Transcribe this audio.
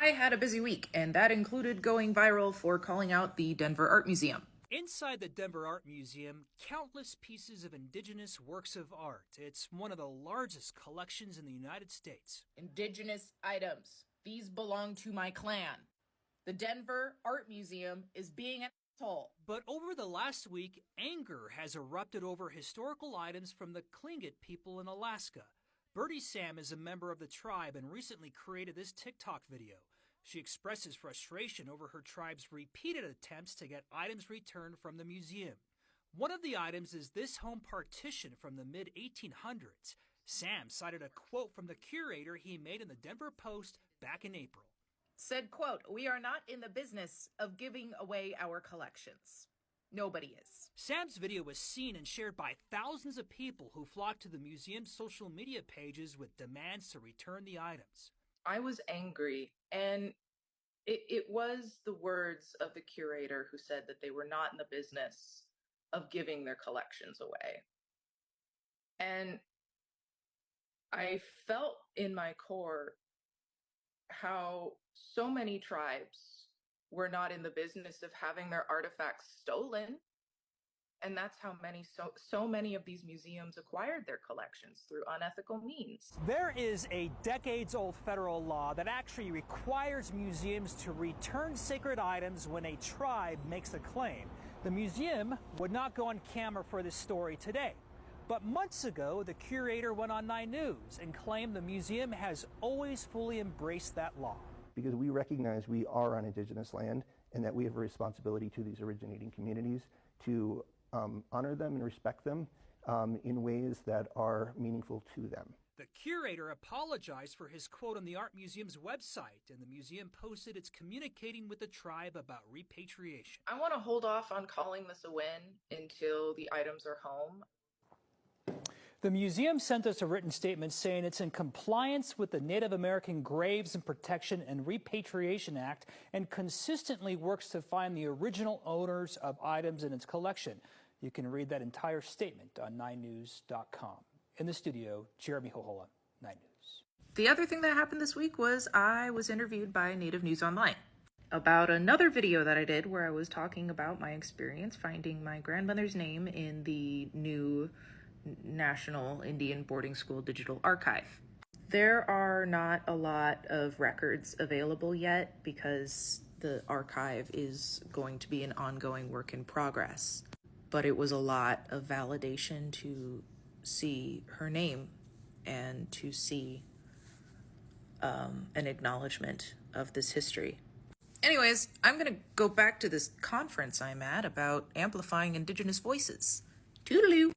I had a busy week, and that included going viral for calling out the Denver Art Museum. Inside the Denver Art Museum, countless pieces of indigenous works of art. It's one of the largest collections in the United States. Indigenous items. These belong to my clan. The Denver Art Museum is being an asshole. But over the last week, anger has erupted over historical items from the Tlingit people in Alaska. Birdie Sam is a member of the tribe and recently created this TikTok video. She expresses frustration over her tribe's repeated attempts to get items returned from the museum. One of the items is this home partition from the mid-1800s. Sam cited a quote from the curator he made in the Denver Post back in April. Said, quote, "We are not in the business of giving away our collections. Nobody is." Sam's video was seen and shared by thousands of people who flocked to the museum's social media pages with demands to return the items. I was angry, and it was the words of the curator who said that they were not in the business of giving their collections away. And I felt in my core how so many tribes were not in the business of having their artifacts stolen. And that's how so many of these museums acquired their collections, through unethical means. There is a decades-old federal law that actually requires museums to return sacred items when a tribe makes a claim. The museum would not go on camera for this story today. But months ago, the curator went on 9 News and claimed the museum has always fully embraced that law. Because we recognize we are on Indigenous land and that we have a responsibility to these originating communities to honor them and respect them in ways that are meaningful to them. The curator apologized for his quote on the Art Museum's website, and the museum posted it's communicating with the tribe about repatriation. I want to hold off on calling this a win until the items are home. The museum sent us a written statement saying it's in compliance with the Native American Graves and Protection and Repatriation Act and consistently works to find the original owners of items in its collection. You can read that entire statement on 9news.com. In the studio, Jeremy Hohola, 9 News. The other thing that happened this week was I was interviewed by Native News Online about another video that I did where I was talking about my experience finding my grandmother's name in the new National Indian Boarding School Digital Archive. There are not a lot of records available yet because the archive is going to be an ongoing work in progress. But it was a lot of validation to see her name and to see an acknowledgement of this history. Anyways, I'm going to go back to this conference I'm at about amplifying Indigenous voices. Toodaloo!